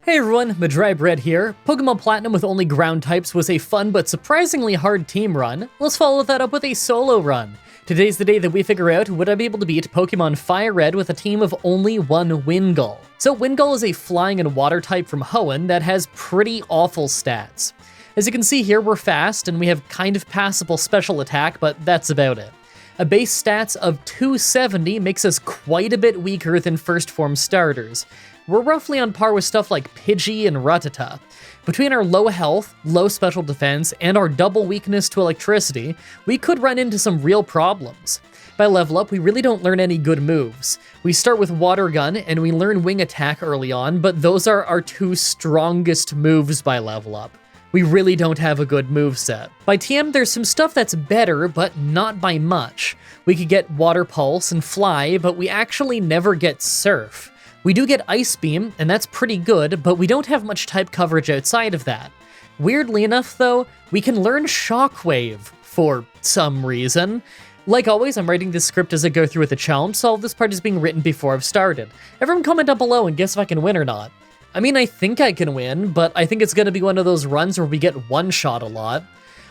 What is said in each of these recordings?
Hey everyone, Mah-Dry-Bread here. Pokemon Platinum with only ground types was a fun but surprisingly hard team run. Let's follow that up with a solo run. Today's the day that we figure out would I be able to beat Pokemon Fire Red with a team of only one Wingull. So Wingull is a flying and water type from Hoenn that has pretty awful stats. As you can see here, we're fast and we have kind of passable special attack, but that's about it. A base stats of 270 makes us quite a bit weaker than first form starters. We're roughly on par with stuff like Pidgey and Rattata. Between our low health, low special defense, and our double weakness to electricity, we could run into some real problems. By level up, we really don't learn any good moves. We start with Water Gun, and we learn Wing Attack early on, but those are our two strongest moves by level up. We really don't have a good moveset. By TM, there's some stuff that's better, but not by much. We could get Water Pulse and Fly, but we actually never get Surf. We do get Ice Beam, and that's pretty good, but we don't have much type coverage outside of that. Weirdly enough, though, we can learn Shockwave for some reason. Like always, I'm writing this script as I go through with the challenge, so all this part is being written before I've started. Everyone comment down below and guess if I can win or not. I mean, I think I can win, but I think it's gonna be one of those runs where we get one-shot a lot.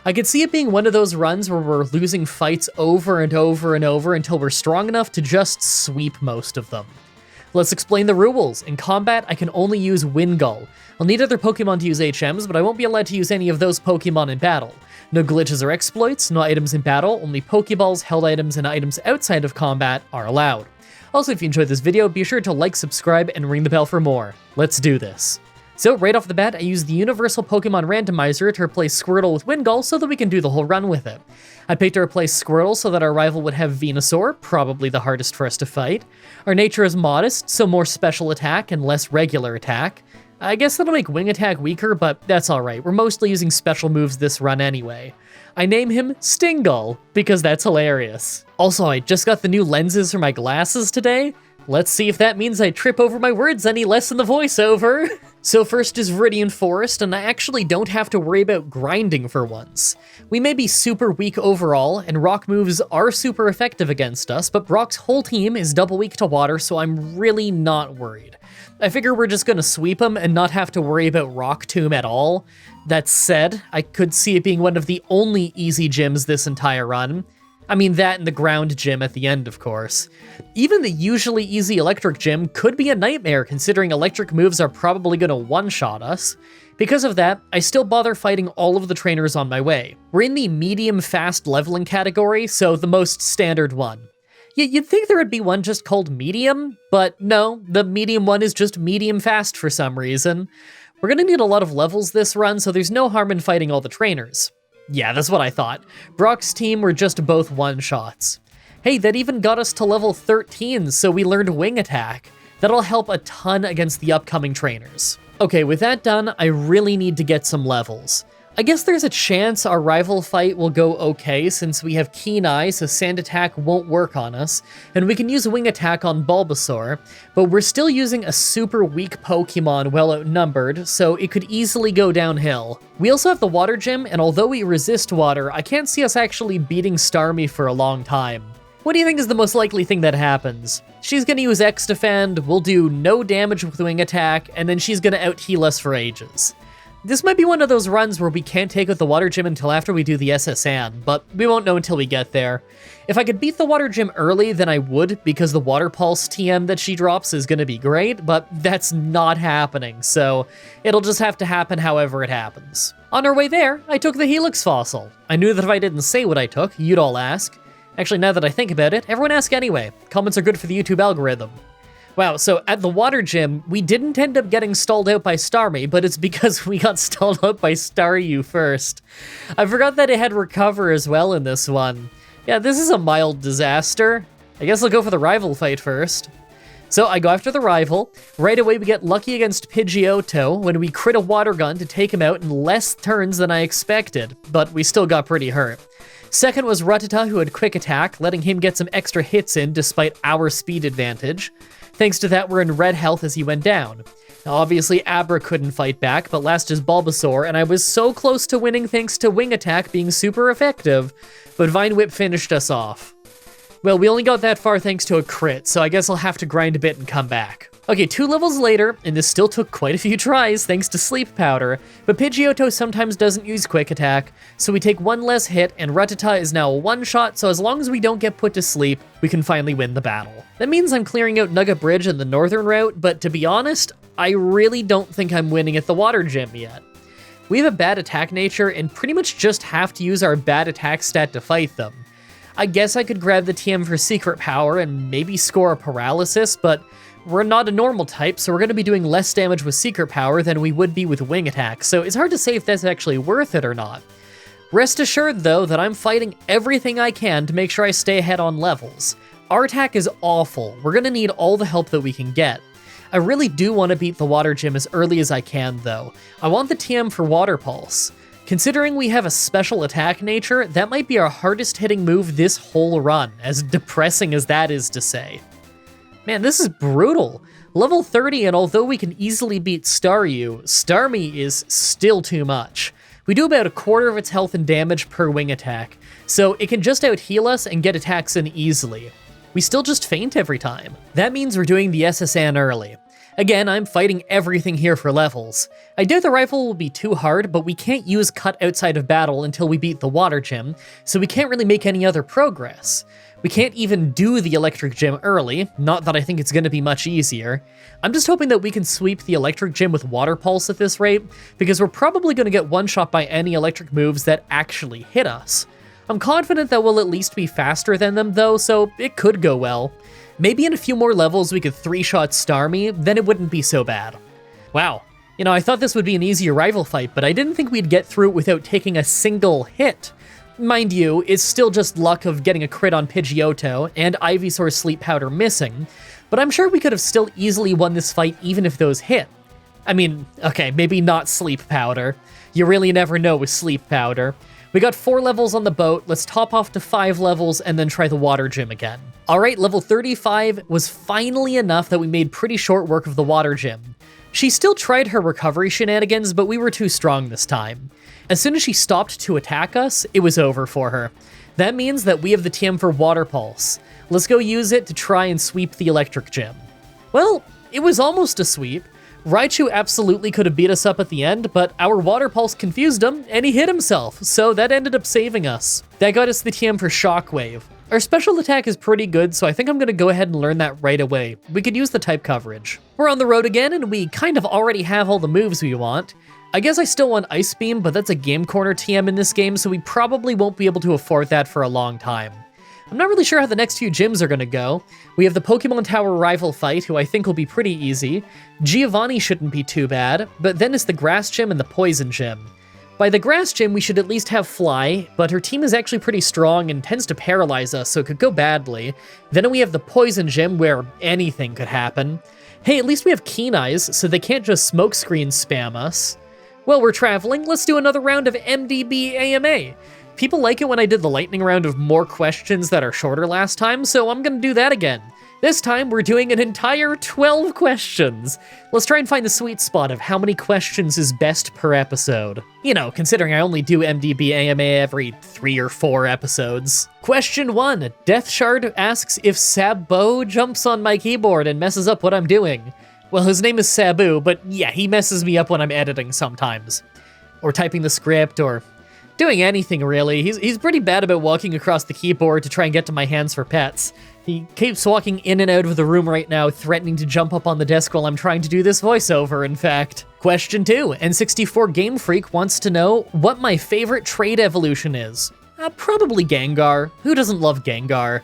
I could see it being one of those runs where we're losing fights over and over and over until we're strong enough to just sweep most of them. Let's explain the rules. In combat, I can only use Wingull. I'll need other Pokemon to use HMs, but I won't be allowed to use any of those Pokemon in battle. No glitches or exploits, no items in battle, only Pokeballs, held items, and items outside of combat are allowed. Also, if you enjoyed this video, be sure to like, subscribe, and ring the bell for more. Let's do this. So right off the bat, I used the Universal Pokemon Randomizer to replace Squirtle with Wingull so that we can do the whole run with it. I picked to replace Squirtle so that our rival would have Venusaur, probably the hardest for us to fight. Our nature is modest, so more special attack and less regular attack. I guess that'll make Wing Attack weaker, but that's alright, we're mostly using special moves this run anyway. I name him Stingull, because that's hilarious. Also, I just got the new lenses for my glasses today. Let's see if that means I trip over my words any less in the voiceover. So first is Viridian Forest, and I actually don't have to worry about grinding for once. We may be super weak overall, and rock moves are super effective against us, but Brock's whole team is double weak to water, so I'm really not worried. I figure we're just gonna sweep him and not have to worry about Rock Tomb at all. That said, I could see it being one of the only easy gyms this entire run. I mean, that and the ground gym at the end, of course. Even the usually easy electric gym could be a nightmare considering electric moves are probably gonna one-shot us. Because of that, I still bother fighting all of the trainers on my way. We're in the medium-fast leveling category, so the most standard one. You'd think there would be one just called medium, but no, the medium one is just medium-fast for some reason. We're gonna need a lot of levels this run, so there's no harm in fighting all the trainers. Yeah, that's what I thought. Brock's team were just both one-shots. Hey, that even got us to level 13, so we learned Wing Attack. That'll help a ton against the upcoming trainers. Okay, with that done, I really need to get some levels. I guess there's a chance our rival fight will go okay since we have Keen Eye, so Sand Attack won't work on us, and we can use Wing Attack on Bulbasaur, but we're still using a super weak Pokemon well outnumbered, so it could easily go downhill. We also have the Water Gym, and although we resist water, I can't see us actually beating Starmie for a long time. What do you think is the most likely thing that happens? She's gonna use X-Defend, we'll do no damage with Wing Attack, and then she's gonna out-heal us for ages. This might be one of those runs where we can't take out the Water Gym until after we do the SSN, but we won't know until we get there. If I could beat the Water Gym early, then I would, because the Water Pulse TM that she drops is gonna be great, but that's not happening, so it'll just have to happen however it happens. On our way there, I took the Helix Fossil. I knew that if I didn't say what I took, you'd all ask. Actually, now that I think about it, everyone ask anyway. Comments are good for the YouTube algorithm. Wow, so at the Water Gym, we didn't end up getting stalled out by Starmie, but it's because we got stalled out by Staryu first. I forgot that it had Recover as well in this one. Yeah, this is a mild disaster. I guess I'll go for the rival fight first. So I go after the rival. Right away we get lucky against Pidgeotto when we crit a Water Gun to take him out in less turns than I expected, but we still got pretty hurt. Second was Rattata, who had Quick Attack, letting him get some extra hits in despite our speed advantage. Thanks to that, we're in red health as he went down. Now, obviously, Abra couldn't fight back, but last is Bulbasaur, and I was so close to winning thanks to Wing Attack being super effective, but Vine Whip finished us off. Well, we only got that far thanks to a crit, so I guess I'll have to grind a bit and come back. Okay, 2 levels later, and this still took quite a few tries thanks to Sleep Powder, but Pidgeotto sometimes doesn't use Quick Attack, so we take 1 less hit, and Rattata is now a one-shot, so as long as we don't get put to sleep, we can finally win the battle. That means I'm clearing out Nugget Bridge and the northern route, but to be honest, I really don't think I'm winning at the Water Gym yet. We have a bad attack nature and pretty much just have to use our bad attack stat to fight them. I guess I could grab the TM for Secret Power and maybe score a Paralysis, but we're not a normal type, so we're going to be doing less damage with Secret Power than we would be with Wing Attack, so it's hard to say if that's actually worth it or not. Rest assured, though, that I'm fighting everything I can to make sure I stay ahead on levels. Our attack is awful. We're going to need all the help that we can get. I really do want to beat the Water Gym as early as I can, though. I want the TM for Water Pulse. Considering we have a special attack nature, that might be our hardest hitting move this whole run, as depressing as that is to say. Man, this is brutal. Level 30, and although we can easily beat Staryu, Starmie is still too much. We do about a quarter of its health and damage per wing attack, so it can just out-heal us and get attacks in easily. We still just faint every time. That means we're doing the SSN early. Again, I'm fighting everything here for levels. I doubt the rifle will be too hard, but we can't use Cut outside of battle until we beat the Water Gym, so we can't really make any other progress. We can't even do the Electric Gym early, not that I think it's going to be much easier. I'm just hoping that we can sweep the Electric Gym with Water Pulse at this rate, because we're probably going to get one-shot by any electric moves that actually hit us. I'm confident that we'll at least be faster than them though, so it could go well. Maybe in a few more levels we could 3-shot Starmie, then it wouldn't be so bad. Wow. You know, I thought this would be an easier rival fight, but I didn't think we'd get through it without taking a single hit. Mind you, it's still just luck of getting a crit on Pidgeotto and Ivysaur's Sleep Powder missing, but I'm sure we could have still easily won this fight even if those hit. I mean, okay, maybe not Sleep Powder. You really never know with Sleep Powder. We got 4 levels on the boat, let's top off to 5 levels and then try the Water Gym again. Alright, level 35 was finally enough that we made pretty short work of the Water Gym. She still tried her recovery shenanigans, but we were too strong this time. As soon as she stopped to attack us, it was over for her. That means that we have the TM for Water Pulse. Let's go use it to try and sweep the Electric Gym. Well, it was almost a sweep. Raichu absolutely could have beat us up at the end, but our Water Pulse confused him, and he hit himself, so that ended up saving us. That got us the TM for Shockwave. Our special attack is pretty good, so I think I'm going to go ahead and learn that right away. We could use the type coverage. We're on the road again, and we kind of already have all the moves we want. I guess I still want Ice Beam, but that's a Game Corner TM in this game, so we probably won't be able to afford that for a long time. I'm not really sure how the next few gyms are going to go. We have the Pokemon Tower rival fight, who I think will be pretty easy. Giovanni shouldn't be too bad, but then it's the Grass Gym and the Poison Gym. By the Grass Gym, we should at least have Fly, but her team is actually pretty strong and tends to paralyze us, so it could go badly. Then we have the Poison Gym, where anything could happen. Hey, at least we have Keen Eyes, so they can't just smokescreen spam us. While we're traveling, let's do another round of MDB AMA. People like it when I did the lightning round of more questions that are shorter last time, so I'm gonna do that again. This time, we're doing an entire 12 questions. Let's try and find the sweet spot of how many questions is best per episode. You know, considering I only do MDB AMA every 3 or 4 episodes. Question 1, Death Shard asks if Sabo jumps on my keyboard and messes up what I'm doing. Well, his name is Sabu, but yeah, he messes me up when I'm editing sometimes. Or typing the script, or doing anything really. He's pretty bad about walking across the keyboard to try and get to my hands for pets. He keeps walking in and out of the room right now, threatening to jump up on the desk while I'm trying to do this voiceover, in fact. Question 2, N64 Game Freak wants to know what my favorite trade evolution is. Probably Gengar. Who doesn't love Gengar?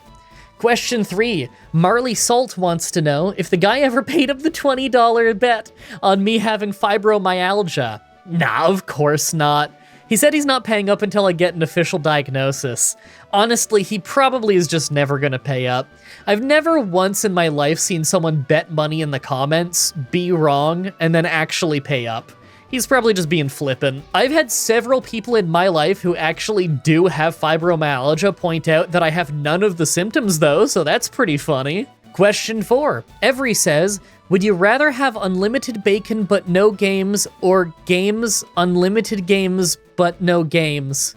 Question 3, Marley Salt wants to know if the guy ever paid up the $20 bet on me having fibromyalgia. Nah, of course not. He said he's not paying up until I get an official diagnosis. Honestly, he probably is just never gonna pay up. I've never once in my life seen someone bet money in the comments, be wrong, and then actually pay up. He's probably just being flippant. I've had several people in my life who actually do have fibromyalgia point out that I have none of the symptoms though, so that's pretty funny. Question 4, Every says, would you rather have unlimited bacon but no games, or games, unlimited games, but no games?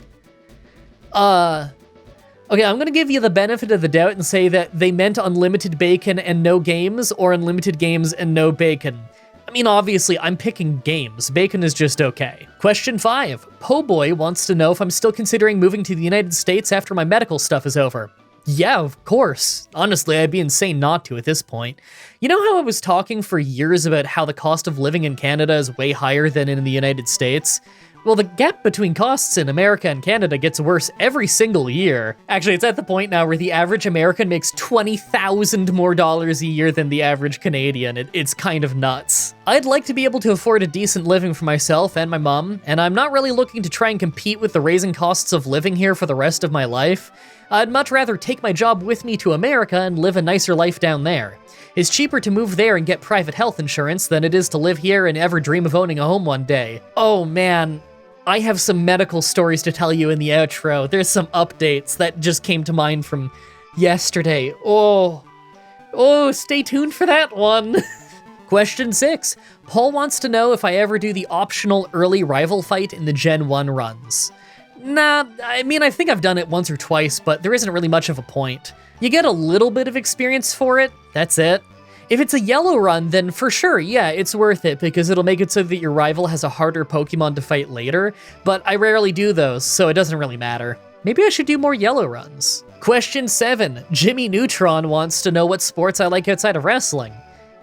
Okay, I'm gonna give you the benefit of the doubt and say that they meant unlimited bacon and no games, or unlimited games and no bacon. I mean, obviously, I'm picking games. Bacon is just okay. Question 5. Po Boy wants to know if I'm still considering moving to the United States after my medical stuff is over. Yeah, of course. Honestly, I'd be insane not to at this point. You know how I was talking for years about how the cost of living in Canada is way higher than in the United States? Well, the gap between costs in America and Canada gets worse every single year. Actually, it's at the point now where the average American makes $20,000 more a year than the average Canadian. It's kind of nuts. I'd like to be able to afford a decent living for myself and my mom, and I'm not really looking to try and compete with the raising costs of living here for the rest of my life. I'd much rather take my job with me to America and live a nicer life down there. It's cheaper to move there and get private health insurance than it is to live here and ever dream of owning a home one day. Oh man. I have some medical stories to tell you in the outro. There's some updates that just came to mind from yesterday. Oh, stay tuned for that one. Question 6. Paul wants to know if I ever do the optional early rival fight in the Gen 1 runs. Nah, I mean, I think I've done it once or twice, but there isn't really much of a point. You get a little bit of experience for it, that's it. If it's a yellow run, then for sure, yeah, it's worth it because it'll make it so that your rival has a harder Pokemon to fight later, but I rarely do those, so it doesn't really matter. Maybe I should do more yellow runs. Question 7. Jimmy Neutron wants to know what sports I like outside of wrestling.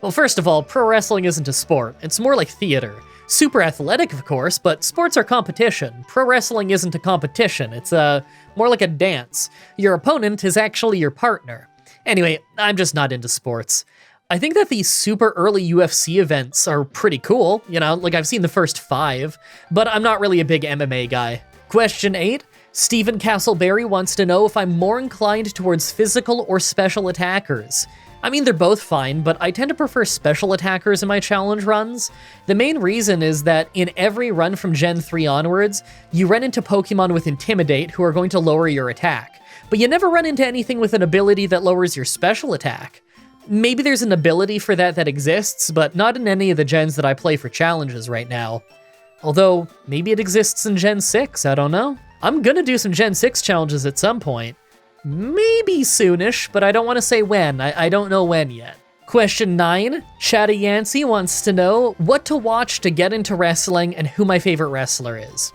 Well, first of all, pro wrestling isn't a sport. It's more like theater. Super athletic, of course, but sports are competition. Pro wrestling isn't a competition. It's more like a dance. Your opponent is actually your partner. Anyway, I'm just not into sports. I think that these super early UFC events are pretty cool, you know, like I've seen the first 5, but I'm not really a big MMA guy. Question 8. Stephen Castleberry wants to know if I'm more inclined towards physical or special attackers. I mean, they're both fine, but I tend to prefer special attackers in my challenge runs. The main reason is that in every run from Gen 3 onwards, you run into Pokemon with Intimidate who are going to lower your attack, but you never run into anything with an ability that lowers your special attack. Maybe there's an ability for that exists, but not in any of the gens that I play for challenges right now. Although, maybe it exists in Gen 6, I don't know. I'm gonna do some Gen 6 challenges at some point. Maybe soonish, but I don't want to say when. I don't know when yet. Question 9. Chatty Yancey wants to know what to watch to get into wrestling and who my favorite wrestler is.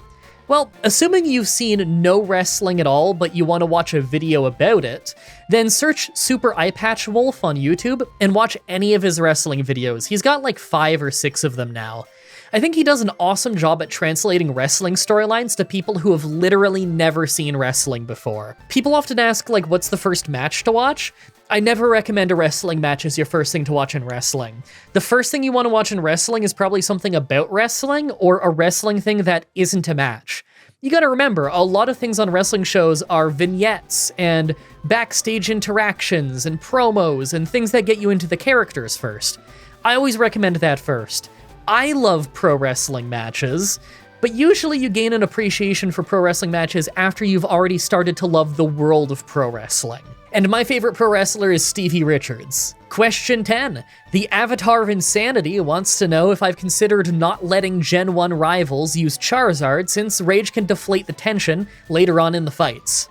Well, assuming you've seen no wrestling at all, but you want to watch a video about it, then search Super Eyepatch Wolf on YouTube and watch any of his wrestling videos. He's got like 5 or 6 of them now. I think he does an awesome job at translating wrestling storylines to people who have literally never seen wrestling before. People often ask, like, what's the first match to watch? I never recommend a wrestling match as your first thing to watch in wrestling. The first thing you want to watch in wrestling is probably something about wrestling or a wrestling thing that isn't a match. You gotta remember, a lot of things on wrestling shows are vignettes and backstage interactions and promos and things that get you into the characters first. I always recommend that first. I love pro wrestling matches, but usually you gain an appreciation for pro wrestling matches after you've already started to love the world of pro wrestling. And my favorite pro wrestler is Stevie Richards. Question 10. The Avatar of Insanity wants to know if I've considered not letting Gen 1 rivals use Charizard since Rage can deflate the tension later on in the fights.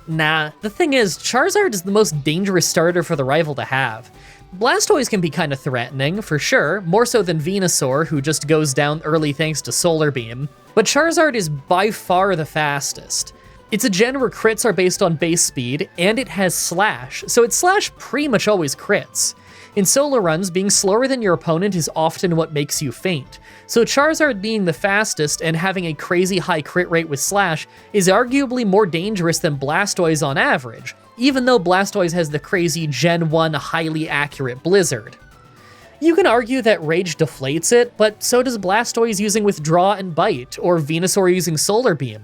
Nah, the thing is, Charizard is the most dangerous starter for the rival to have. Blastoise can be kinda threatening, for sure, more so than Venusaur, who just goes down early thanks to Solar Beam. But Charizard is by far the fastest. It's a gen where crits are based on base speed, and it has Slash, so its Slash pretty much always crits. In solo runs, being slower than your opponent is often what makes you faint. So Charizard being the fastest and having a crazy high crit rate with Slash is arguably more dangerous than Blastoise on average, even though Blastoise has the crazy Gen 1 highly accurate Blizzard. You can argue that Rage deflates it, but so does Blastoise using Withdraw and Bite, or Venusaur using Solar Beam.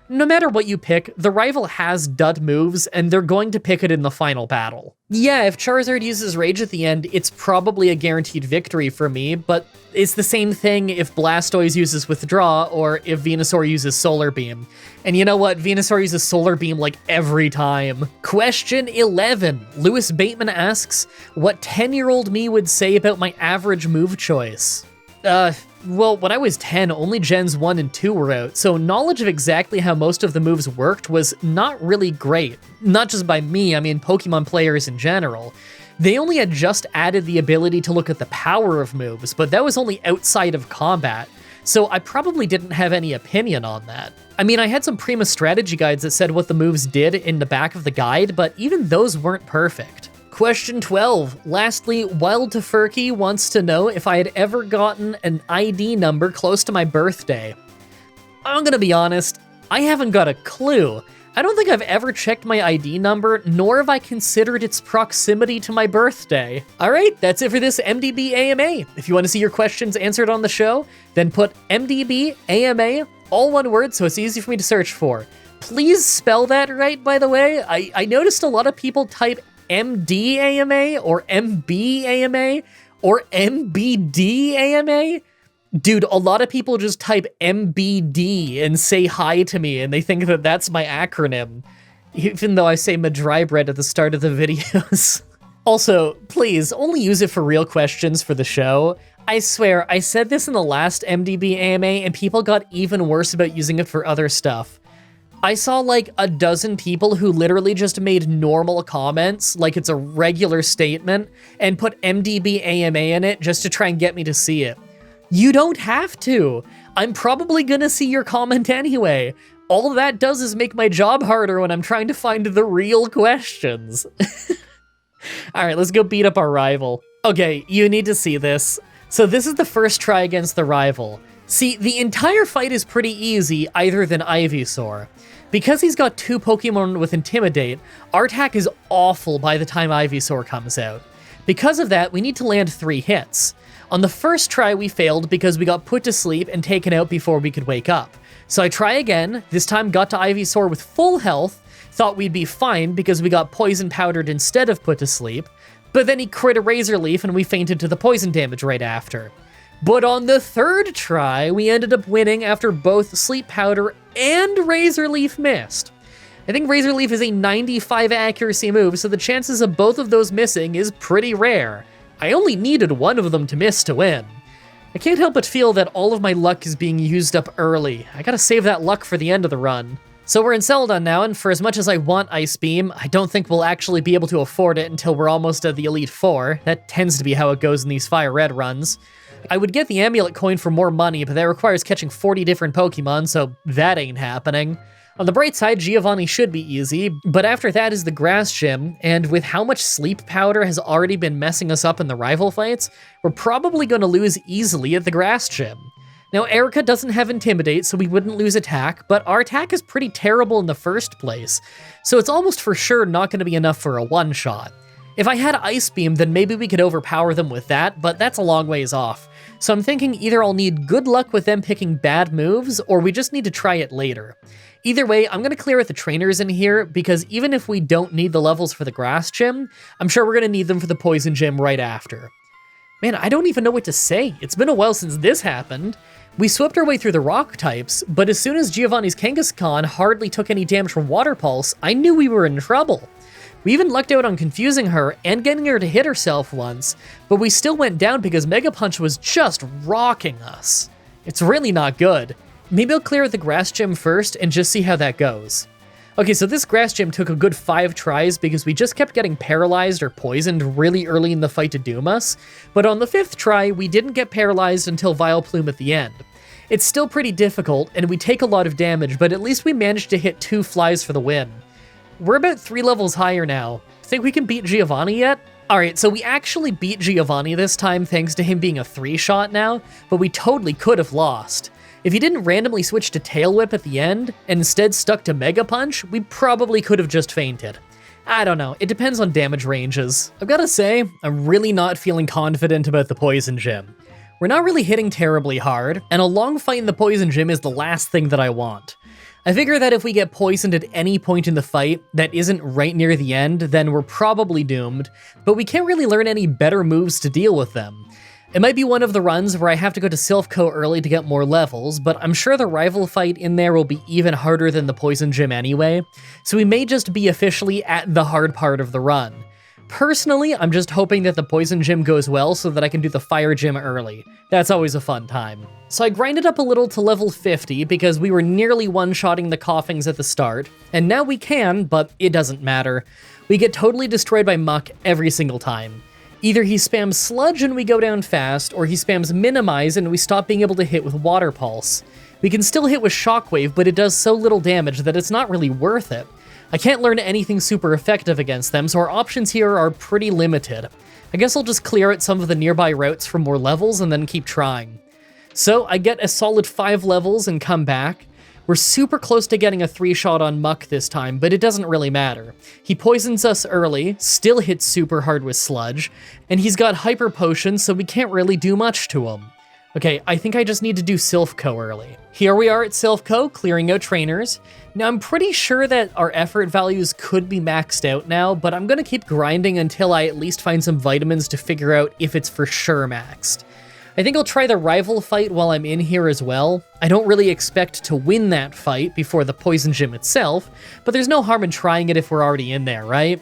No matter what you pick, the rival has dud moves, and they're going to pick it in the final battle. Yeah, if Charizard uses Rage at the end, it's probably a guaranteed victory for me, but it's the same thing if Blastoise uses Withdraw, or if Venusaur uses Solar Beam. And you know what? Venusaur uses Solar Beam like every time. Question 11. Lewis Bateman asks, what 10-year-old me would say about my average move choice? Well, when I was 10, only Gens 1 and 2 were out, so knowledge of exactly how most of the moves worked was not really great. Not just by me, I mean Pokemon players in general. They only had just added the ability to look at the power of moves, but that was only outside of combat, so I probably didn't have any opinion on that. I mean, I had some Prima strategy guides that said what the moves did in the back of the guide, but even those weren't perfect. Question 12. Lastly, Wild Tofurky wants to know if I had ever gotten an ID number close to my birthday. I'm gonna be honest, I haven't got a clue. I don't think I've ever checked my ID number, nor have I considered its proximity to my birthday. All right, that's it for this MDB AMA. If you want to see your questions answered on the show, then put MDB AMA, all one word, so it's easy for me to search for. Please spell that right, by the way. I noticed a lot of people type MD AMA or MB AMA or MBD AMA. Dude, a lot of people just type MBD and say hi to me, and they think that that's my acronym, even though I say Mah-Dry-Bread at the start of the videos. Also, please, only use it for real questions for the show. I swear, I said this in the last MDB AMA, and people got even worse about using it for other stuff. I saw like a dozen people who literally just made normal comments, like it's a regular statement, and put MDB AMA in it just to try and get me to see it. You don't have to. I'm probably gonna see your comment anyway. All that does is make my job harder when I'm trying to find the real questions. All right, let's go beat up our rival. Okay, you need to see this. So this is the first try against the rival. See, the entire fight is pretty easy other than Ivysaur. Because he's got 2 Pokemon with Intimidate, our attack is awful by the time Ivysaur comes out. Because of that, we need to land 3 hits. On the first try, we failed because we got put to sleep and taken out before we could wake up. So I try again, this time got to Ivysaur with full health, thought we'd be fine because we got poison powdered instead of put to sleep, but then he crit a Razor Leaf and we fainted to the poison damage right after. But on the third try, we ended up winning after both Sleep Powder and Razor Leaf missed. I think Razor Leaf is a 95 accuracy move, so the chances of both of those missing is pretty rare. I only needed one of them to miss to win. I can't help but feel that all of my luck is being used up early. I gotta save that luck for the end of the run. So we're in Celadon now, and for as much as I want Ice Beam, I don't think we'll actually be able to afford it until we're almost at the Elite Four. That tends to be how it goes in these Fire Red runs. I would get the Amulet Coin for more money, but that requires catching 40 different Pokemon, so that ain't happening. On the bright side, Giovanni should be easy, but after that is the Grass Gym, and with how much Sleep Powder has already been messing us up in the rival fights, we're probably going to lose easily at the Grass Gym. Now, Erica doesn't have Intimidate, so we wouldn't lose attack, but our attack is pretty terrible in the first place, so it's almost for sure not going to be enough for a one-shot. If I had Ice Beam, then maybe we could overpower them with that, but that's a long ways off. So I'm thinking either I'll need good luck with them picking bad moves, or we just need to try it later. Either way, I'm gonna clear out the trainers in here, because even if we don't need the levels for the Grass Gym, I'm sure we're gonna need them for the Poison Gym right after. Man, I don't even know what to say. It's been a while since this happened. We swept our way through the rock types, but as soon as Giovanni's Kangaskhan hardly took any damage from Water Pulse, I knew we were in trouble. We even lucked out on confusing her and getting her to hit herself once, but we still went down because Mega Punch was just rocking us. It's really not good. Maybe I'll clear the Grass Gym first and just see how that goes. Okay, so this Grass Gym took a good 5 tries because we just kept getting paralyzed or poisoned really early in the fight to doom us, but on the 5th try, we didn't get paralyzed until Vileplume at the end. It's still pretty difficult, and we take a lot of damage, but at least we managed to hit 2 flies for the win. We're about 3 levels higher now. Think we can beat Giovanni yet? Alright, so we actually beat Giovanni this time thanks to him being a 3-shot now, but we totally could have lost. If he didn't randomly switch to Tail Whip at the end, and instead stuck to Mega Punch, we probably could have just fainted. I don't know, it depends on damage ranges. I've gotta say, I'm really not feeling confident about the Poison Gym. We're not really hitting terribly hard, and a long fight in the Poison Gym is the last thing that I want. I figure that if we get poisoned at any point in the fight that isn't right near the end, then we're probably doomed, but we can't really learn any better moves to deal with them. It might be one of the runs where I have to go to Silph Co early to get more levels, but I'm sure the rival fight in there will be even harder than the Poison Gym anyway, so we may just be officially at the hard part of the run. Personally, I'm just hoping that the poison gym goes well so that I can do the fire gym early. That's always a fun time. So I grinded up a little to level 50 because we were nearly one-shotting the Coughings at the start, and now we can, but it doesn't matter. We get totally destroyed by Muck every single time. Either he spams Sludge and we go down fast, or he spams Minimize and we stop being able to hit with Water Pulse. We can still hit with Shockwave, but it does so little damage that it's not really worth it. I can't learn anything super effective against them, so our options here are pretty limited. I guess I'll just clear out some of the nearby routes for more levels and then keep trying. So I get a solid 5 levels and come back. We're super close to getting a 3-shot on Muck this time, but it doesn't really matter. He poisons us early, still hits super hard with Sludge, and he's got Hyper Potion, so we can't really do much to him. Okay, I think I just need to do Silph Co early. Here we are at Silph Co, clearing out trainers. Now, I'm pretty sure that our effort values could be maxed out now, but I'm gonna keep grinding until I at least find some vitamins to figure out if it's for sure maxed. I think I'll try the rival fight while I'm in here as well. I don't really expect to win that fight before the poison gym itself, but there's no harm in trying it if we're already in there, right?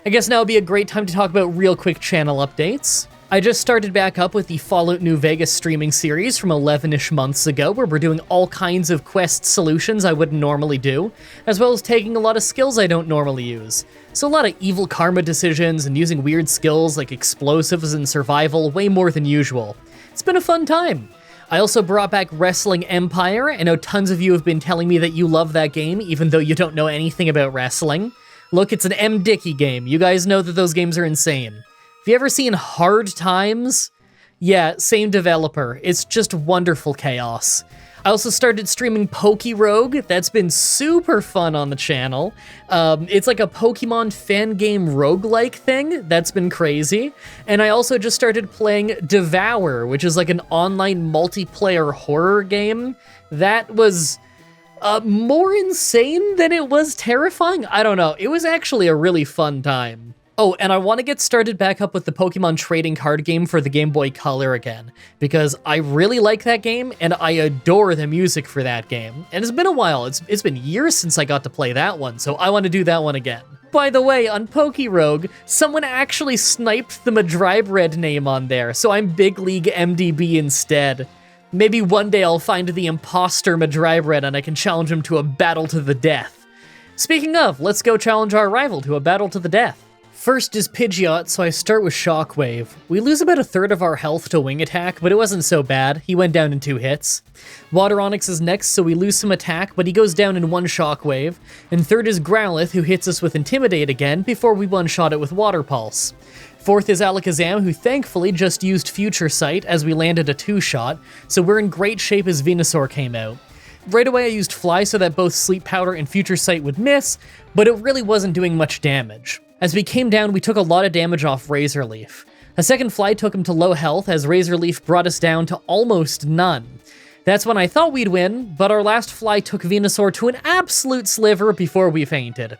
I guess now would be a great time to talk about real quick channel updates. I just started back up with the Fallout New Vegas streaming series from 11-ish months ago, where we're doing all kinds of quest solutions I wouldn't normally do, as well as taking a lot of skills I don't normally use. So a lot of evil karma decisions and using weird skills like explosives and survival way more than usual. It's been a fun time. I also brought back Wrestling Empire. I know tons of you have been telling me that you love that game, even though you don't know anything about wrestling. Look, it's an M-Dicky game. You guys know that those games are insane. Have you ever seen Hard Times? Yeah, same developer. It's just wonderful chaos. I also started streaming PokeRogue. That's been super fun on the channel. It's like a Pokemon fan game roguelike thing. That's been crazy. And I also just started playing Devour, which is like an online multiplayer horror game. That was more insane than it was terrifying. I don't know. It was actually a really fun time. Oh, and I want to get started back up with the Pokemon trading card game for the Game Boy Color again, because I really like that game, and I adore the music for that game. And it's been a while, it's been years since I got to play that one, so I want to do that one again. By the way, on PokeRogue, someone actually sniped the Mah-Dry-Bread name on there, so I'm Big League MDB instead. Maybe one day I'll find the imposter Mah-Dry-Bread and I can challenge him to a battle to the death. Speaking of, let's go challenge our rival to a battle to the death. First is Pidgeot, so I start with Shockwave. We lose about a third of our health to Wing Attack, but it wasn't so bad. He went down in 2 hits. Water Onix is next, so we lose some attack, but he goes down in 1 Shockwave. And third is Growlithe, who hits us with Intimidate again before we one-shot it with Water Pulse. Fourth is Alakazam, who thankfully just used Future Sight as we landed a 2-shot, so we're in great shape as Venusaur came out. Right away I used Fly so that both Sleep Powder and Future Sight would miss, but it really wasn't doing much damage. As we came down, we took a lot of damage off Razor Leaf. A second Fly took him to low health as Razor Leaf brought us down to almost none. That's when I thought we'd win, but our last Fly took Venusaur to an absolute sliver before we fainted.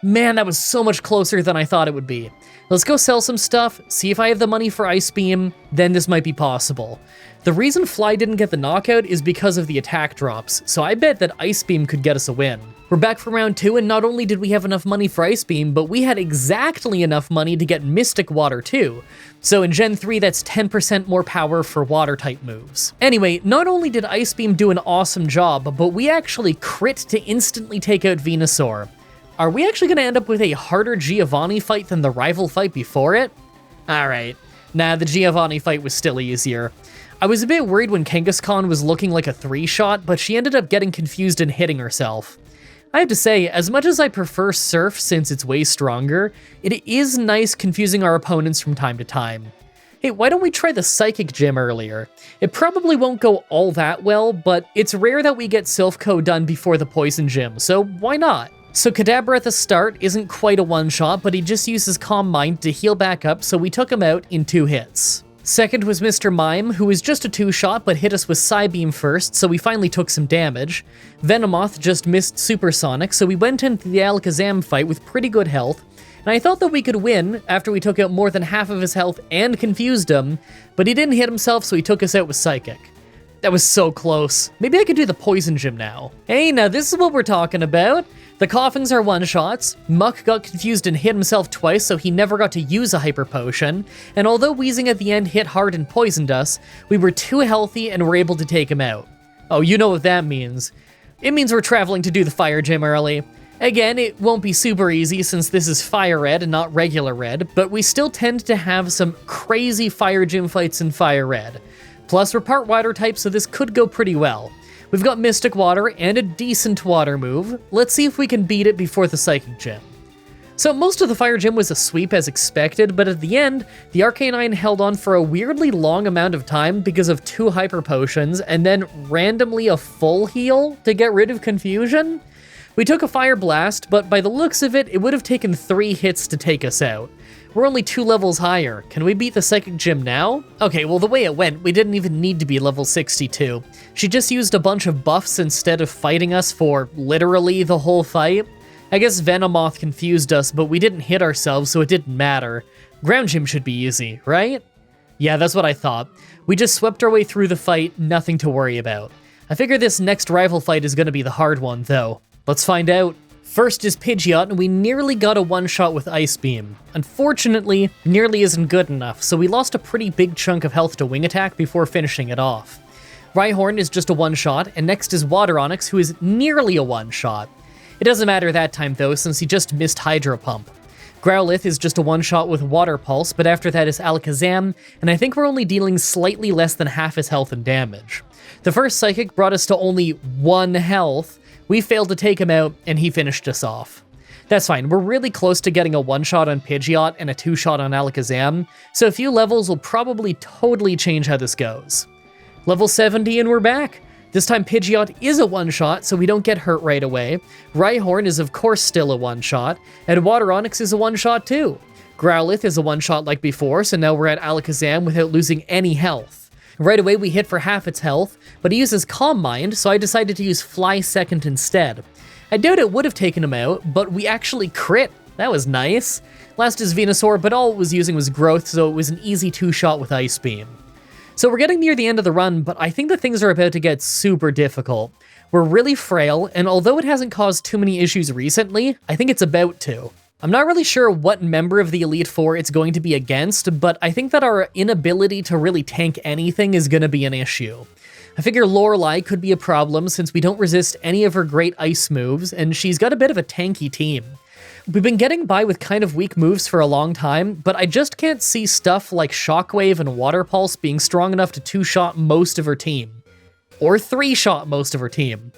Man, that was so much closer than I thought it would be. Let's go sell some stuff, see if I have the money for Ice Beam, then this might be possible. The reason Fly didn't get the knockout is because of the attack drops, so I bet that Ice Beam could get us a win. We're back for round 2, and not only did we have enough money for Ice Beam, but we had exactly enough money to get Mystic Water too. So in Gen 3, that's 10% more power for Water-type moves. Anyway, not only did Ice Beam do an awesome job, but we actually crit to instantly take out Venusaur. Are we actually going to end up with a harder Giovanni fight than the rival fight before it? Alright. Nah, the Giovanni fight was still easier. I was a bit worried when Kangaskhan was looking like a 3-shot, but she ended up getting confused and hitting herself. I have to say, as much as I prefer Surf since it's way stronger, it is nice confusing our opponents from time to time. Hey, why don't we try the Psychic Gym earlier? It probably won't go all that well, but it's rare that we get Silph Co done before the Poison Gym, so why not? So Kadabra at the start isn't quite a one-shot, but he just uses Calm Mind to heal back up, so we took him out in 2 hits. Second was Mr. Mime, who was just a 2-shot, but hit us with Psybeam first, so we finally took some damage. Venomoth just missed Supersonic, so we went into the Alakazam fight with pretty good health, and I thought that we could win after we took out more than half of his health and confused him, but he didn't hit himself, so he took us out with Psychic. That was so close. Maybe I could do the Poison Gym now. Hey, now this is what we're talking about. The coughings are one-shots, Muck got confused and hit himself twice so he never got to use a hyper potion, and although wheezing at the end hit hard and poisoned us, we were too healthy and were able to take him out. Oh, you know what that means. It means we're traveling to do the fire gym early. Again, it won't be super easy since this is fire red and not regular red, but we still tend to have some crazy fire gym fights in fire red. Plus, we're part water type, so this could go pretty well. We've got Mystic Water and a decent water move. Let's see if we can beat it before the Psychic Gym. So most of the Fire Gym was a sweep as expected, but at the end, the Arcanine held on for a weirdly long amount of time because of 2 Hyper Potions, and then randomly a full heal to get rid of confusion? We took a Fire Blast, but by the looks of it, it would have taken 3 hits to take us out. We're only 2 levels higher. Can we beat the Psychic Gym now? Okay, well the way it went, we didn't even need to be level 62. She just used a bunch of buffs instead of fighting us for literally the whole fight. I guess Venomoth confused us, but we didn't hit ourselves, so it didn't matter. Ground Gym should be easy, right? Yeah, that's what I thought. We just swept our way through the fight, nothing to worry about. I figure this next rival fight is gonna be the hard one, though. Let's find out. First is Pidgeot, and we nearly got a one-shot with Ice Beam. Unfortunately, nearly isn't good enough, so we lost a pretty big chunk of health to Wing Attack before finishing it off. Rhyhorn is just a one-shot, and next is Water Onix, who is nearly a one-shot. It doesn't matter that time though, since he just missed Hydro Pump. Growlithe is just a one-shot with Water Pulse, but after that is Alakazam, and I think we're only dealing slightly less than half his health and damage. The first Psychic brought us to only 1 health. We failed to take him out, and he finished us off. That's fine, we're really close to getting a one-shot on Pidgeot and a 2-shot on Alakazam, so a few levels will probably totally change how this goes. Level 70 and we're back! This time Pidgeot is a one-shot, so we don't get hurt right away. Rhyhorn is of course still a one-shot, and Water Onix is a one-shot too. Growlithe is a one-shot like before, so now we're at Alakazam without losing any health. Right away we hit for half its health, but he uses Calm Mind, so I decided to use Fly Second instead. I doubt it would have taken him out, but we actually crit. That was nice. Last is Venusaur, but all it was using was Growth, so it was an easy 2-shot with Ice Beam. So we're getting near the end of the run, but I think that things are about to get super difficult. We're really frail, and although it hasn't caused too many issues recently, I think it's about to. I'm not really sure what member of the Elite Four it's going to be against, but I think that our inability to really tank anything is going to be an issue. I figure Lorelei could be a problem since we don't resist any of her great ice moves, and she's got a bit of a tanky team. We've been getting by with kind of weak moves for a long time, but I just can't see stuff like Shockwave and Water Pulse being strong enough to 2-shot most of her team. Or 3-shot most of her team.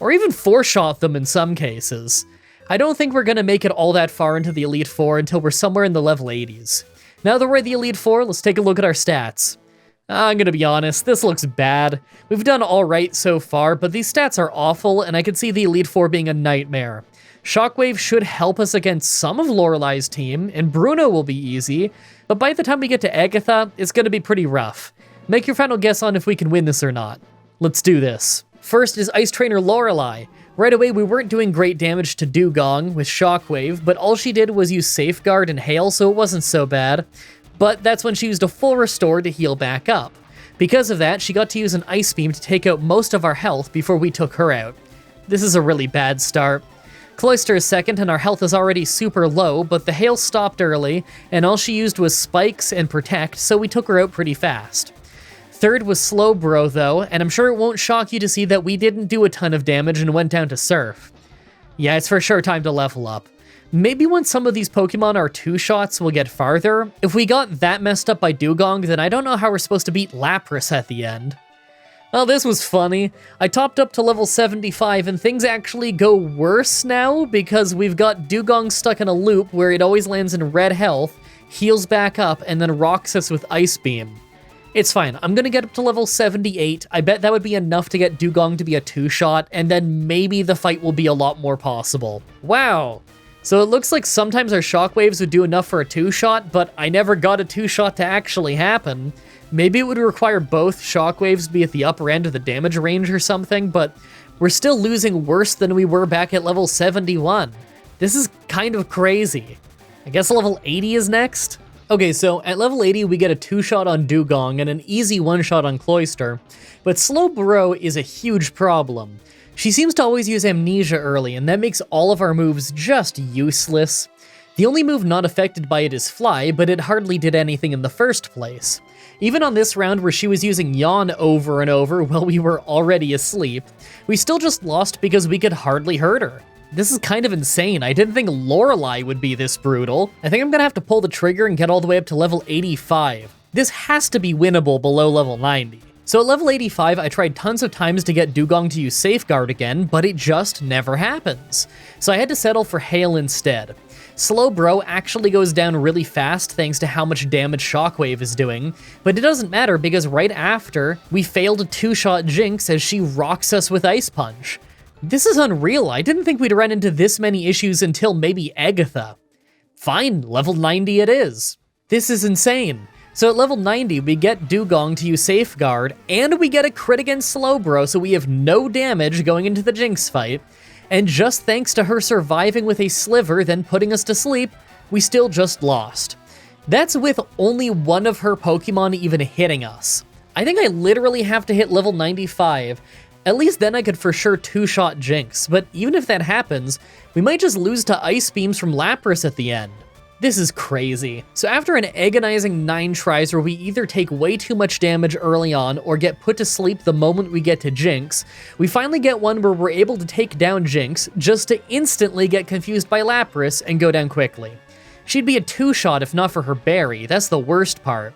Or even 4-shot them in some cases. I don't think we're going to make it all that far into the Elite Four until we're somewhere in the level 80s. Now that we're at the Elite Four, let's take a look at our stats. I'm going to be honest, this looks bad. We've done alright so far, but these stats are awful, and I could see the Elite Four being a nightmare. Shockwave should help us against some of Lorelei's team, and Bruno will be easy, but by the time we get to Agatha, it's going to be pretty rough. Make your final guess on if we can win this or not. Let's do this. First is Ice Trainer Lorelei. Right away, we weren't doing great damage to Dugong with Shockwave, but all she did was use Safeguard and Hail, so it wasn't so bad. But that's when she used a full Restore to heal back up. Because of that, she got to use an Ice Beam to take out most of our health before we took her out. This is a really bad start. Cloyster is second, and our health is already super low, but the Hail stopped early, and all she used was Spikes and Protect, so we took her out pretty fast. Third was Slowbro though, and I'm sure it won't shock you to see that we didn't do a ton of damage and went down to Surf. Yeah, it's for sure time to level up. Maybe when some of these Pokemon are 2-shots, we'll get farther. If we got that messed up by Dugong, then I don't know how we're supposed to beat Lapras at the end. Well, this was funny. I topped up to level 75, and things actually go worse now because we've got Dugong stuck in a loop where it always lands in red health, heals back up, and then rocks us with Ice Beam. It's fine, I'm gonna get up to level 78, I bet that would be enough to get Dugong to be a 2-shot, and then maybe the fight will be a lot more possible. Wow! So it looks like sometimes our Shockwaves would do enough for a 2-shot, but I never got a 2-shot to actually happen. Maybe it would require both Shockwaves to be at the upper end of the damage range or something, but we're still losing worse than we were back at level 71. This is kind of crazy. I guess level 80 is next? Okay, so at level 80, we get a 2-shot on Dugong and an easy 1-shot on Cloyster, but Slowbro is a huge problem. She seems to always use Amnesia early, and that makes all of our moves just useless. The only move not affected by it is Fly, but it hardly did anything in the first place. Even on this round where she was using Yawn over and over while we were already asleep, we still just lost because we could hardly hurt her. This is kind of insane. I didn't think Lorelei would be this brutal. I think I'm gonna have to pull the trigger and get all the way up to level 85. This has to be winnable below level 90. So at level 85, I tried tons of times to get Dugong to use Safeguard again, but it just never happens. So I had to settle for Hail instead. Slowbro actually goes down really fast thanks to how much damage Shockwave is doing, but it doesn't matter because right after, we failed a 2-shot Jinx as she rocks us with Ice Punch. This is unreal. I didn't think we'd run into this many issues until maybe Agatha. Fine, level 90 it is. This is insane. So at level 90, we get Dugong to use Safeguard, and we get a crit against Slowbro, so we have no damage going into the Jinx fight. And just thanks to her surviving with a sliver, then putting us to sleep, we still just lost. That's with only one of her Pokemon even hitting us. I think I literally have to hit level 95. At least then I could for sure 2-shot Jinx, but even if that happens, we might just lose to Ice Beams from Lapras at the end. This is crazy. So after an agonizing 9 tries where we either take way too much damage early on or get put to sleep the moment we get to Jinx, we finally get one where we're able to take down Jinx just to instantly get confused by Lapras and go down quickly. She'd be a 2-shot if not for her berry, that's the worst part.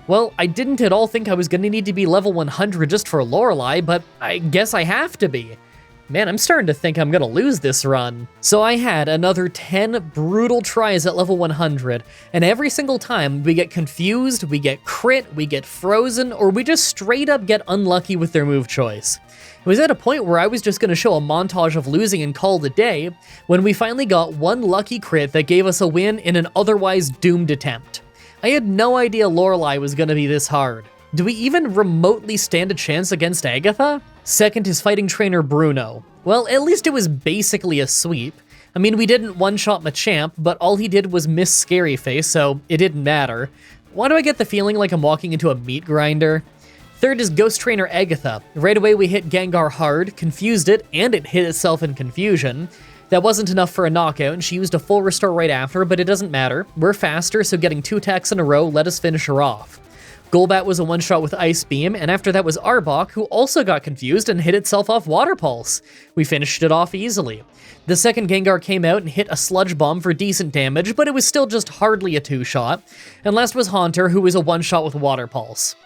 Well, I didn't at all think I was gonna need to be level 100 just for Lorelei, but I guess I have to be. Man, I'm starting to think I'm gonna lose this run. So I had another 10 brutal tries at level 100, and every single time we get confused, we get crit, we get frozen, or we just straight up get unlucky with their move choice. It was at a point where I was just gonna show a montage of losing and call it a day, when we finally got one lucky crit that gave us a win in an otherwise doomed attempt. I had no idea Lorelei was gonna be this hard. Do we even remotely stand a chance against Agatha? Second is fighting trainer Bruno. Well, at least it was basically a sweep. I mean, we didn't one-shot Machamp, but all he did was miss Scary Face, so it didn't matter. Why do I get the feeling like I'm walking into a meat grinder? Third is Ghost Trainer Agatha. Right away we hit Gengar hard, confused it, and it hit itself in confusion. That wasn't enough for a knockout, and she used a full restore right after, but it doesn't matter. We're faster, so getting 2 attacks in a row let us finish her off. Golbat was a one-shot with Ice Beam, and after that was Arbok, who also got confused and hit itself off Water Pulse. We finished it off easily. The second Gengar came out and hit a Sludge Bomb for decent damage, but it was still just hardly a 2-shot. And last was Haunter, who was a one-shot with Water Pulse.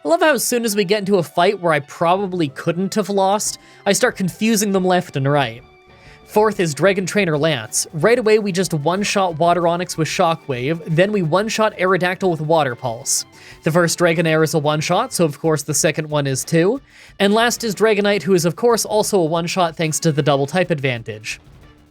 I love how as soon as we get into a fight where I probably couldn't have lost, I start confusing them left and right. Fourth is Dragon Trainer Lance. Right away we just one-shot Water Onix with Shockwave, then we one-shot Aerodactyl with Water Pulse. The first Dragonair is a one-shot, so of course the second one is too. And last is Dragonite, who is of course also a one-shot thanks to the double type advantage.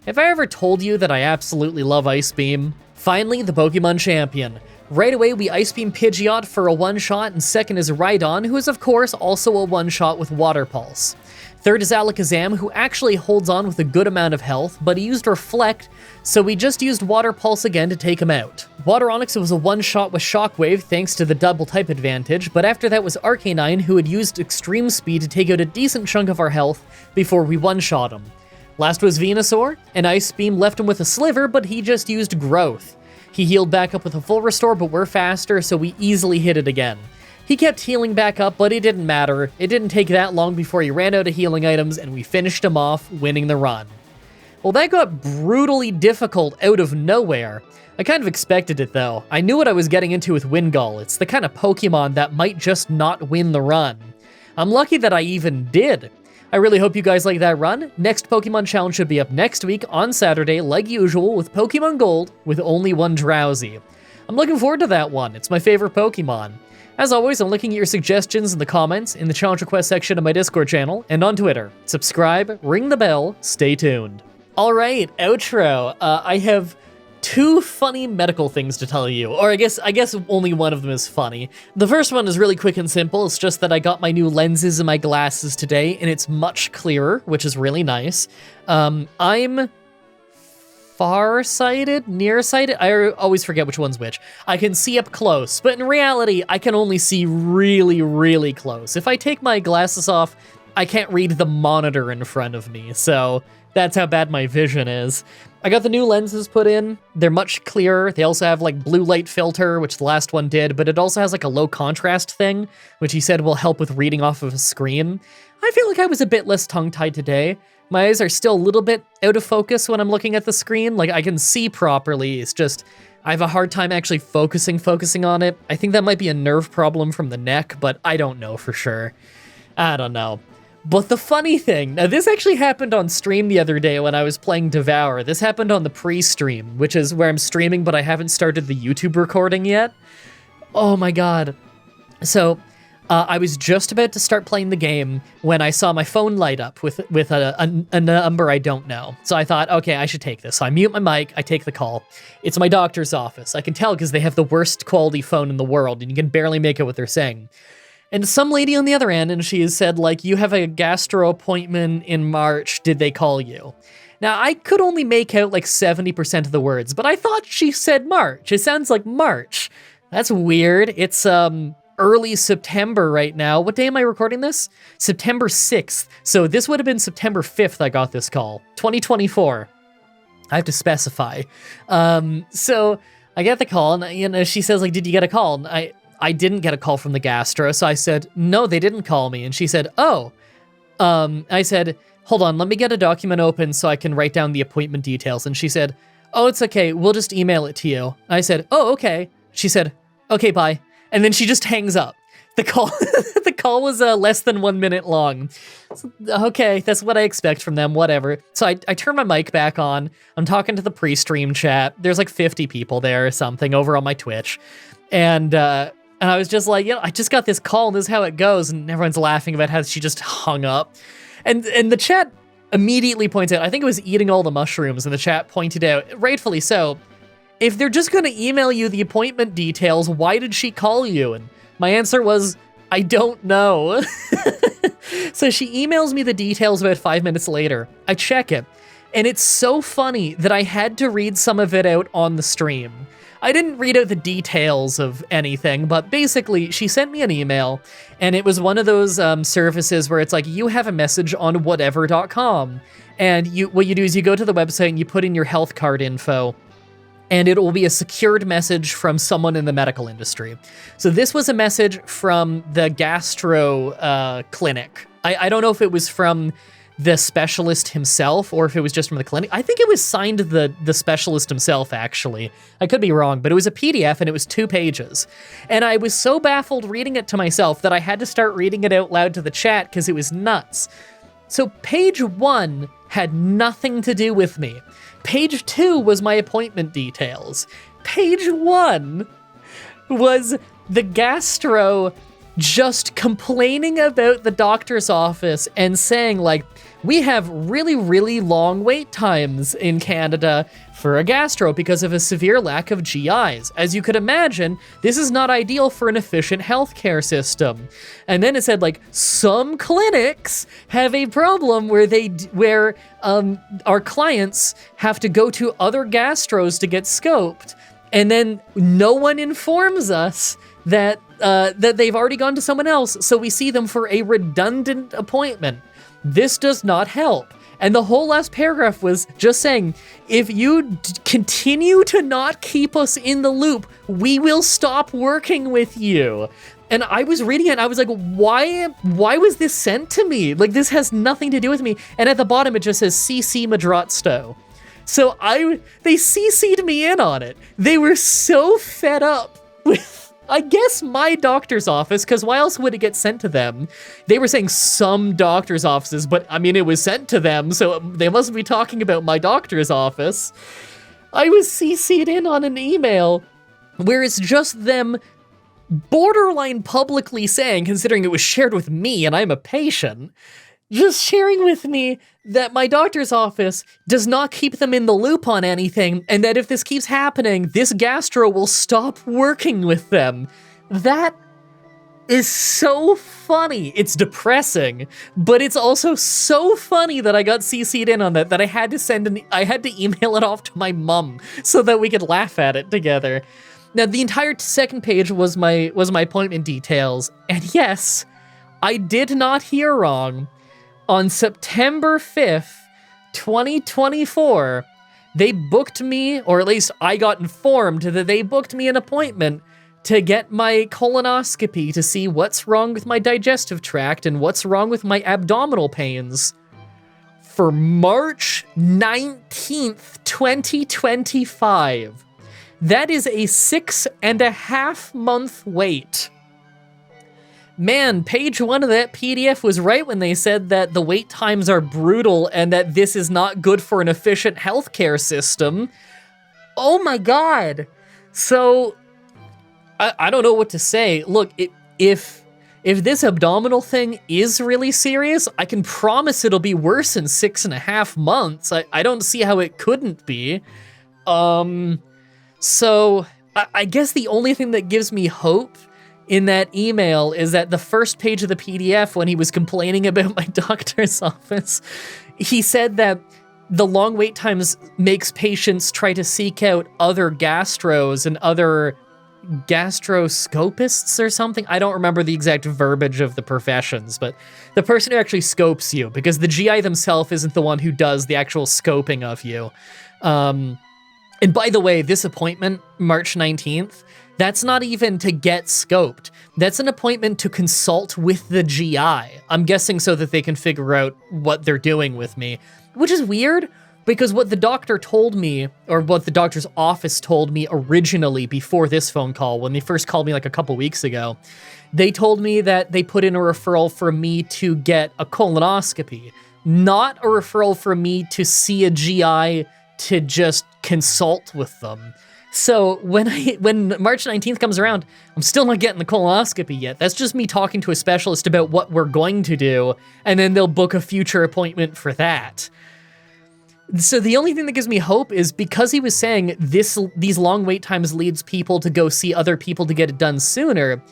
Have I ever told you that I absolutely love Ice Beam? Finally, the Pokemon Champion. Right away we Ice Beam Pidgeot for a one-shot, and second is Rhydon, who is of course also a one-shot with Water Pulse. Third is Alakazam, who actually holds on with a good amount of health, but he used Reflect, so we just used Water Pulse again to take him out. Water Onix was a one-shot with Shockwave thanks to the double type advantage, but after that was Arcanine, who had used Extreme Speed to take out a decent chunk of our health before we one-shot him. Last was Venusaur, and Ice Beam left him with a sliver, but he just used Growth. He healed back up with a full restore, but we're faster, so we easily hit it again. He kept healing back up, but it didn't matter. It didn't take that long before he ran out of healing items, and we finished him off, winning the run. Well, that got brutally difficult out of nowhere. I kind of expected it, though. I knew what I was getting into with Wingull. It's the kind of Pokemon that might just not win the run. I'm lucky that I even did. I really hope you guys like that run. Next Pokemon Challenge should be up next week on Saturday, like usual, with Pokemon Gold, with only one Drowsy. I'm looking forward to that one. It's my favorite Pokemon. As always, I'm looking at your suggestions in the comments, in the challenge request section of my Discord channel, and on Twitter. Subscribe, ring the bell, stay tuned. All right, outro. I have 2 funny medical things to tell you, or I guess only one of them is funny. The first one is really quick and simple. It's just that I got my new lenses in my glasses today, and it's much clearer, which is really nice. I'm far-sighted? Nearsighted? I always forget which one's which. I can see up close, but in reality, I can only see really, really close. If I take my glasses off I can't read the monitor in front of me, so that's how bad my vision is. I got the new lenses put in. They're much clearer. They also have like blue light filter, which the last one did, but it also has like a low contrast thing, which he said will help with reading off of a screen. I feel like I was a bit less tongue-tied today. My eyes are still a little bit out of focus when I'm looking at the screen. Like, I can see properly. It's just, I have a hard time actually focusing on it. I think that might be a nerve problem from the neck, but I don't know for sure. I don't know. But the funny thing, now this actually happened on stream the other day when I was playing Devour. This happened on the pre-stream, which is where I'm streaming, but I haven't started the YouTube recording yet. Oh my god. So, I was just about to start playing the game when I saw my phone light up with a number I don't know. So I thought, okay, I should take this. So I mute my mic, I take the call. It's my doctor's office. I can tell because they have the worst quality phone in the world, and you can barely make out what they're saying. And some lady on the other end, and she said, like, you have a gastro appointment in March, did they call you? Now, I could only make out like 70% of the words, but I thought she said March. It sounds like March. That's weird. It's, early September right now. What day am I recording this? September 6th. So this would have been September 5th I got this call. 2024. I have to specify. So I get the call, and she says, like, did you get a call? And I didn't get a call from the gastro, so I said, no, they didn't call me. And she said, oh. I said, hold on, let me get a document open so I can write down the appointment details. And she said, oh, it's okay, we'll just email it to you. I said, oh, okay. She said, okay, bye. And then she just hangs up. The call was less than 1 minute long. So, okay, that's what I expect from them, whatever. So I turn my mic back on. I'm talking to the pre-stream chat. There's like 50 people there or something over on my Twitch. And I was just like, I just got this call and this is how it goes. And everyone's laughing about how she just hung up. And the chat immediately points out, I think it was eating all the mushrooms, and the chat pointed out, rightfully so, if they're just going to email you the appointment details, why did she call you? And my answer was, I don't know. So she emails me the details about 5 minutes later. I check it, and it's so funny that I had to read some of it out on the stream. I didn't read out the details of anything, but basically she sent me an email, and it was one of those services where it's like, you have a message on whatever.com, and what you do is you go to the website and you put in your health card info, and it will be a secured message from someone in the medical industry. So this was a message from the gastro clinic. I don't know if it was from the specialist himself or if it was just from the clinic. I think it was signed the specialist himself, actually. I could be wrong, but it was a PDF and it was 2 pages. And I was so baffled reading it to myself that I had to start reading it out loud to the chat because it was nuts. So page 1 had nothing to do with me. Page 2 was my appointment details. Page 1 was the gastro just complaining about the doctor's office and saying, like, we have really, really long wait times in Canada for a gastro because of a severe lack of GIs. As you could imagine, this is not ideal for an efficient healthcare system. And then it said, like, some clinics have a problem where our clients have to go to other gastros to get scoped, and then no one informs us that they've already gone to someone else, so we see them for a redundant appointment. This does not help. And the whole last paragraph was just saying, if you continue to not keep us in the loop, we will stop working with you. And I was reading it and I was like, why was this sent to me? Like, this has nothing to do with me. And at the bottom, it just says CC Mah-Dry-Bread. So they CC'd me in on it. They were so fed up with, I guess, my doctor's office, because why else would it get sent to them? They were saying some doctor's offices, but I mean, it was sent to them, so they must be talking about my doctor's office. I was CC'd in on an email where it's just them borderline publicly saying, considering it was shared with me and I'm a patient, just sharing with me that my doctor's office does not keep them in the loop on anything, and that if this keeps happening, this gastro will stop working with them. That is so funny. It's depressing, but it's also so funny that I got CC'd in on that I had to email it off to my mom so that we could laugh at it together. Now, the entire second page was my appointment details, and yes, I did not hear wrong. On September 5th, 2024, they booked me, or at least I got informed that they booked me an appointment to get my colonoscopy to see what's wrong with my digestive tract and what's wrong with my abdominal pains for March 19th, 2025. That is a 6.5 month wait. Man, page 1 of that PDF was right when they said that the wait times are brutal and that this is not good for an efficient healthcare system. Oh my God. So, I don't know what to say. Look, if this abdominal thing is really serious, I can promise it'll be worse in 6.5 months. I don't see how it couldn't be. So I guess the only thing that gives me hope in that email is that the first page of the PDF, when he was complaining about my doctor's office, he said that the long wait times makes patients try to seek out other gastros and other gastroscopists or something. I don't remember the exact verbiage of the professions, but the person who actually scopes you, because the GI themselves isn't the one who does the actual scoping of you. And by the way, this appointment, March 19th, that's not even to get scoped. That's an appointment to consult with the GI. I'm guessing so that they can figure out what they're doing with me, which is weird because what the doctor told me, or what the doctor's office told me originally before this phone call, when they first called me like a couple weeks ago, they told me that they put in a referral for me to get a colonoscopy, not a referral for me to see a GI to just consult with them. So when March 19th comes around, I'm still not getting the colonoscopy yet. That's just me talking to a specialist about what we're going to do, and then they'll book a future appointment for that. So the only thing that gives me hope is because he was saying these long wait times leads people to go see other people to get it done sooner,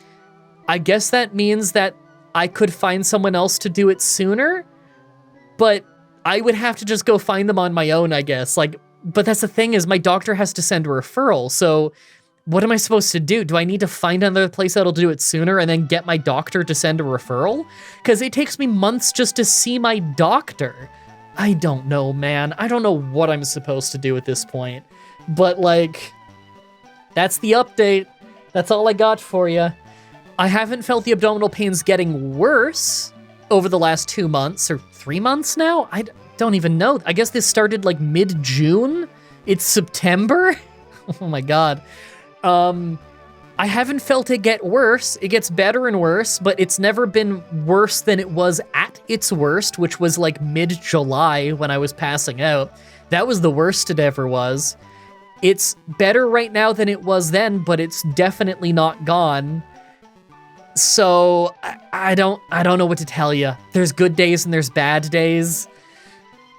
I guess that means that I could find someone else to do it sooner, but I would have to just go find them on my own, I guess. But that's the thing is my doctor has to send a referral. So what am I supposed to do? Do I need to find another place that'll do it sooner and then get my doctor to send a referral? Because it takes me months just to see my doctor. I don't know, man. I don't know what I'm supposed to do at this point. But that's the update. That's all I got for you. I haven't felt the abdominal pains getting worse over the last 2 months or 3 months now. I don't even know. I guess this started mid-June. It's September. Oh my God. I haven't felt it get worse. It gets better and worse, but it's never been worse than it was at its worst, which was mid-July when I was passing out. That was the worst it ever was. It's better right now than it was then, but it's definitely not gone. So I don't know what to tell you. There's good days and there's bad days.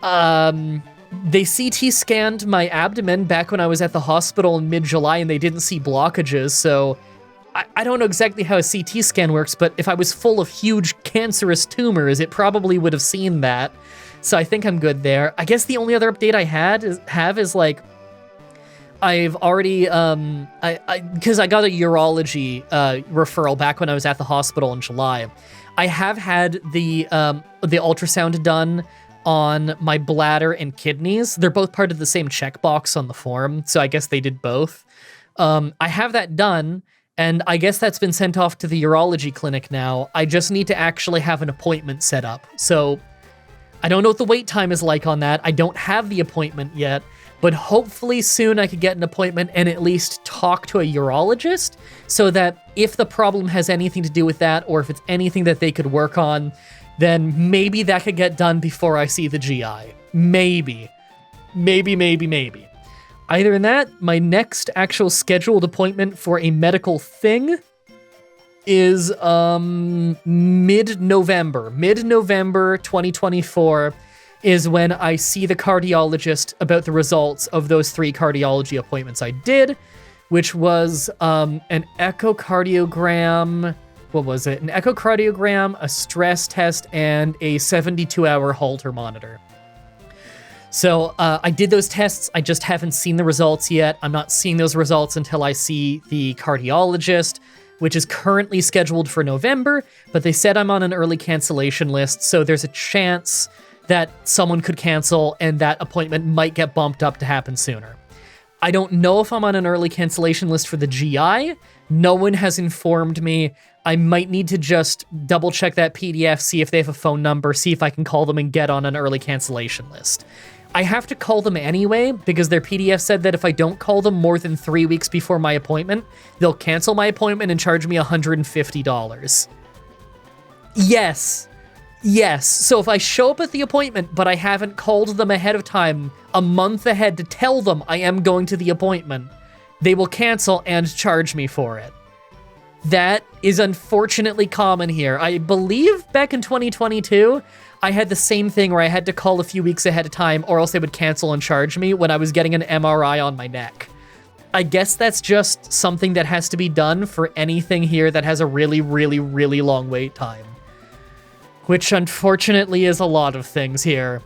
They CT scanned my abdomen back when I was at the hospital in mid-July and they didn't see blockages, so I don't know exactly how a CT scan works, but if I was full of huge cancerous tumors, it probably would have seen that. So I think I'm good there. I guess the only other update I have is I've already, because I got a urology referral back when I was at the hospital in July. I have had the ultrasound done on my bladder and kidneys. They're both part of the same checkbox on the form, so I guess they did both. I have that done, and I guess that's been sent off to the urology clinic now. I just need to actually have an appointment set up. So I don't know what the wait time is like on that. I don't have the appointment yet, but hopefully soon I could get an appointment and at least talk to a urologist so that if the problem has anything to do with that, or if it's anything that they could work on, then maybe that could get done before I see the GI. Maybe. Either than that, my next actual scheduled appointment for a medical thing is mid-November. Mid-November 2024 is when I see the cardiologist about the results of those 3 cardiology appointments I did, which was an echocardiogram. What was it? An echocardiogram, a stress test, and a 72-hour Holter monitor. So I did those tests. I just haven't seen the results yet. I'm not seeing those results until I see the cardiologist. which is currently scheduled for November, but they said I'm on an early cancellation list, so there's a chance that someone could cancel and that appointment might get bumped up to happen sooner. I don't know if I'm on an early cancellation list for the GI. No one has informed me. I might need to just double check that PDF, see if they have a phone number, see if I can call them and get on an early cancellation list. I have to call them anyway because their PDF said that if I don't call them more than 3 weeks before my appointment, they'll cancel my appointment and charge me $150. Yes. So if I show up at the appointment, but I haven't called them ahead of time, a month ahead to tell them I am going to the appointment, they will cancel and charge me for it. That is unfortunately common here. I believe back in 2022, I had the same thing where I had to call a few weeks ahead of time or else they would cancel and charge me when I was getting an MRI on my neck. I guess that's just something that has to be done for anything here that has a really, really, really long wait time. Which unfortunately is a lot of things here.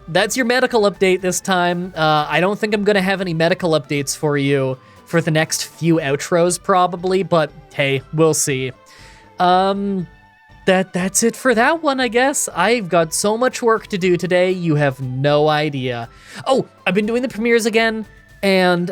That's your medical update this time. I don't think I'm going to have any medical updates for you for the next few outros probably, but hey, we'll see. That's it for that one, I guess. I've got so much work to do today, you have no idea. Oh, I've been doing the premieres again, and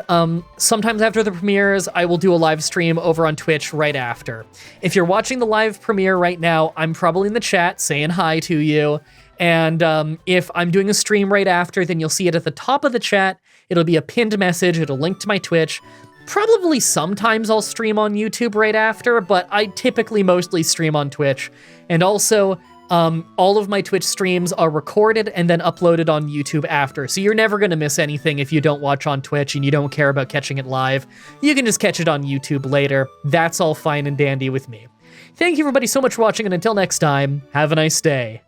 sometimes after the premieres, I will do a live stream over on Twitch right after. If you're watching the live premiere right now, I'm probably in the chat saying hi to you, and if I'm doing a stream right after, then you'll see it at the top of the chat. It'll be a pinned message, it'll link to my Twitch. Probably sometimes I'll stream on YouTube right after, but I typically mostly stream on Twitch. And also, all of my Twitch streams are recorded and then uploaded on YouTube after, so you're never going to miss anything if you don't watch on Twitch and you don't care about catching it live. You can just catch it on YouTube later. That's all fine and dandy with me. Thank you everybody so much for watching, and until next time, have a nice day.